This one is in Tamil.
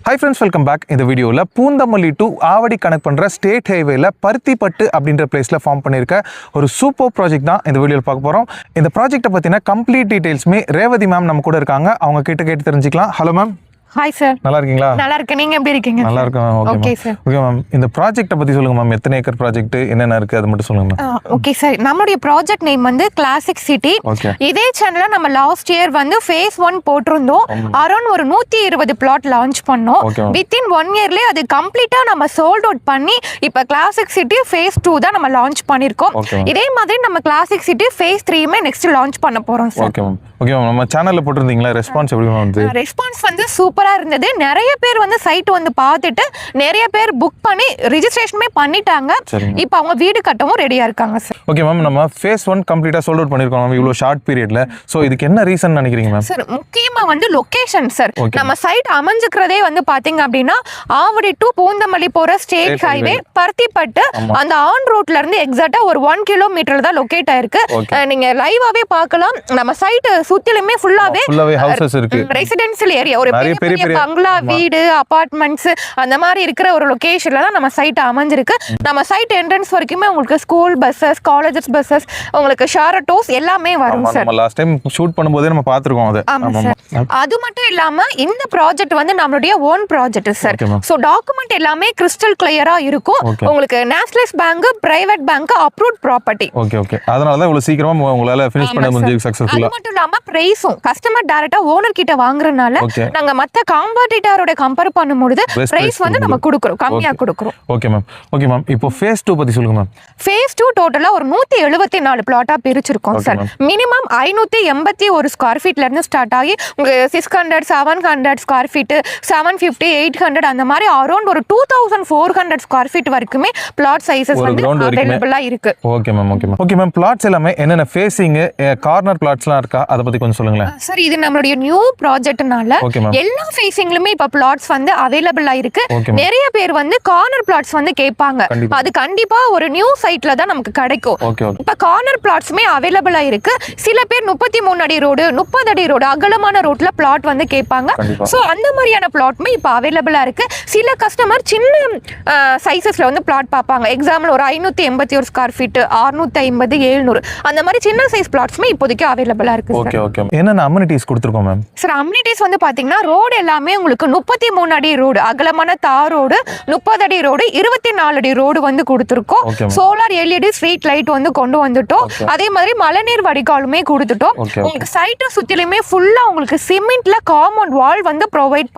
Hi friends, welcome back. இந்த வீடியோல பூந்தமல்லி டு ஆவடி கனெக்ட் பண்ற ஸ்டேட் ஹைவேல பருத்திப்பட்டு அப்படின்ற பிளேஸ்ல ஃபார்ம் பண்ணிருக்க ஒரு சூப்பர் ப்ராஜெக்ட் தான் இந்த வீடியோல பார்க்க போறோம். இந்த ப்ராஜெக்ட்டை பத்தின கம்ப்ளீட் டீடைல்ஸ்மே ரேவதி மேம் நம்ம கூட இருக்காங்க. அவங்க கிட்ட கேட்டு தெரிஞ்சுக்கலாம். Hello ma'am. Hi sir. நல்லா இருக்கீங்களா? நல்லா இருக்கேன். நீங்க எப்படி இருக்கீங்க? நல்லா இருக்கேன். Okay sir. Okay ma'am. இந்த ப்ராஜெக்ட்டை பத்தி சொல்லுங்க மேம். எத்தனை ஏக்கர் ப்ராஜெக்ட், என்னென்ன இருக்கு அது மட்டும் சொல்லுங்க மேம். Okay sir. நம்மளுடைய ப்ராஜெக்ட் நேம் வந்து கிளாசிக் சிட்டி. இதே சேனல்ல நம்ம லாஸ்ட் இயர் வந்து ஃபேஸ் 1 போட்டிருந்தோம். அரௌண்ட் ஒரு 120 பிளாட் லான்ச் பண்ணோம். வித்தின் 1 இயர்லயே அது கம்ப்ளீட்டா நம்ம சோல்ட் அவுட் பண்ணி இப்ப கிளாசிக் சிட்டி ஃபேஸ் 2 தான் நம்ம லான்ச் பண்ணிருக்கோம். இதே மாதிரி நம்ம கிளாசிக் சிட்டி ஃபேஸ் 3மே நெக்ஸ்ட் லான்ச் பண்ண போறோம் sir. Okay ma'am. Okay ma'am. நம்ம சேனல்ல போட்டிருந்தீங்களா? ரெஸ்பான்ஸ் எப்படி மேம் வந்து? ரெஸ்பான்ஸ் வந்து சூப்பரா இருந்தது. நிறைய பேர் வந்து சைட் வந்து பார்த்துட்டு நிறைய பேர் புக் பண்ணி ரெஜிஸ்ட்ரேஷனுமே பண்ணிட்டாங்க. இப்போ அவங்க வீடு கட்டவும் ரெடியா இருக்காங்க சார். Okay ma'am. நம்ம ஃபேஸ் 1 கம்ப்ளீட்டா சோல்ட் அவுட் பண்ணிருக்கோம் மேம் இவ்வளவு ஷார்ட் பீரியட்ல. சோ இதுக்கு என்ன ரீசன் நினைக்கிறீங்க மேம்? சார் முக்கியமா வந்து லொகேஷன் சார். நம்ம சைட் அமைஞ்சிக்கிறதே வந்து பாத்தீங்க அப்படின்னா ஆவடி டு பூந்தமல்லி போற ஸ்டேட் ஹைவே பருத்திப்பட்டு அந்த ஆன் ரோட்ல இருந்து எக்ஸாக்ட்டா ஒரு 1 கிலோமீட்டர்ல தான் லொகேட் ஆயிருக்கு. நீங்க லைவாவே பார்க்கலாம். நம்ம சைட் சுத்திலுமே ஃபுல்லாவே ஹவுசஸ் இருக்கு. ரெசிடென்ஷியல் ஏரியா, ஒரு பெரிய பங்களா வீடு, அபார்ட்மெண்ட்ஸ் அந்த மாதிரி இருக்கிற ஒரு லொகேஷன்ல தான் நம்ம சைட் அமைஞ்சிருக்கு. நம்ம சைட் என்ட்ரன்ஸ் வரைக்குமே உங்களுக்கு ஸ்கூல் பஸ்ஸஸ், காலேஜஸ் பஸ்ஸஸ், உங்களுக்கு ஷேர் ஆட்டோஸ் எல்லாமே வரும் சார். நம்ம லாஸ்ட் டைம் ஷூட் பண்ணும்போதே நம்ம பாத்துறோம் அது. அது மட்டும் இல்லாம இந்த ப்ராஜெக்ட் வந்து நம்மளுடைய own project sir. So document எல்லாமே கிறிஸ்டல் கிளியரா இருக்கும். உங்களுக்கு nationalise bank, private bank approved property. Okay okay. அதனால தான் இவ்வளவு சீக்கிரமா உங்களால ஃபினிஷ் பண்ண முடிஞ்சது சக்சஸ்ஃபுல்லா. அது மட்டும் இல்லாம பிரைஸும் கஸ்டமர் டைரக்டா ஓனர் கிட்ட வாங்குறனால நாங்க மத்த காம்படிட்டரோட கம்பேர் பண்ணும்போது பிரைஸ் வந்து நம்ம கொடுக்கிறோம், கம்மியா கொடுக்கிறோம். Okay ma'am. Okay ma'am. இப்போ ஃபேஸ் 2 பத்தி சொல்லுங்க மேம். ஃபேஸ் 2 டோட்டலா ஒரு 174 பிளாட்டா பிரிச்சிருக்கோம் சார். மினிமம் 581 ஸ்கொயர் ஃபீட்ல இருந்து ஸ்டார்ட் ஆகி உங்க 600, 700 ஸ்கொயர் ஃபீட், 750, 800 அந்த மாதிரி அரௌண்ட் ஒரு 2400 ஸ்கொயர் ஃபீட் வரைக்குமே பிளாட் சைஸஸ் வந்து அவேலபிளா இருக்கு. Okay ma'am. Okay ma'am. Okay ma'am. Flats எல்லாமே என்னென்ன ஃபேசிங், கார்னர் பிளாட்ஸ்லாம் இருக்கா? அத பத்தி கொஞ்சம் சொல்லுங்களேன் சார். இது நம்மளுடைய நியூ ப்ராஜெக்ட்னால எல்லா ஃபேசிங்லயுமே இப்ப பிளாட்ஸ் வந்து அவேலபிளா இருக்கு. நிறைய பேர் வந்து கார்னர் பிளாட்ஸ் வந்து கேட்பாங்க. அது கண்டிப்பா ஒரு நியூ சைட்ல தான் நமக்கு கிடைக்கும். இப்ப கார்னர் பிளாட்ஸ்மே அவேலபிளா இருக்கு. சில பேர் 33 அடி ரோடு, 30 அடி ரோடு, அகலமான ரோட்ல பிளாட் வந்து கேட்பாங்க. சோ அந்த மாதிரியான பிளாட்மே இப்ப அவேலபிளா இருக்கு. சில கஸ்டமர் சின்ன சைஸஸ்ல வந்து பிளாட் பார்ப்பாங்க. எக்ஸாம்பிள் ஒரு 581 ஸ்கொயர் ஃபீட், 650, 700 அந்த மாதிரி சின்ன சைஸ் பிளாட்ஸ்மே இப்போதைக்கு அவேலபிளா இருக்கு. Okay okay. என்னென்ன அம்யூனிட்டிஸ் கொடுத்திருக்கோம் மேம்? சார் அம்யூனிட்டிஸ் வந்து பாத்தீங்கன்னா ரோடு எல்லாமே உங்களுக்கு 33 அடி ரோடு, அகலமான தார் ரோடு, 30 அடி ரோடு, 24 அடி ரோடு வந்து கொடுத்திருக்கோம். சோலார் LED ஸ்ட்ரீட் லைட் வந்து கொண்டு வந்துட்டோம். அதே மாதிரி மழைநீர் வடிகாலுமே கொடுத்துட்டோம். உங்களுக்கு சைட்டை சுத்திலுமே ஃபுல்லா உங்களுக்கு சிமெண்ட்ல காம்பவுண்ட் வால் வந்து ப்ரொவைட்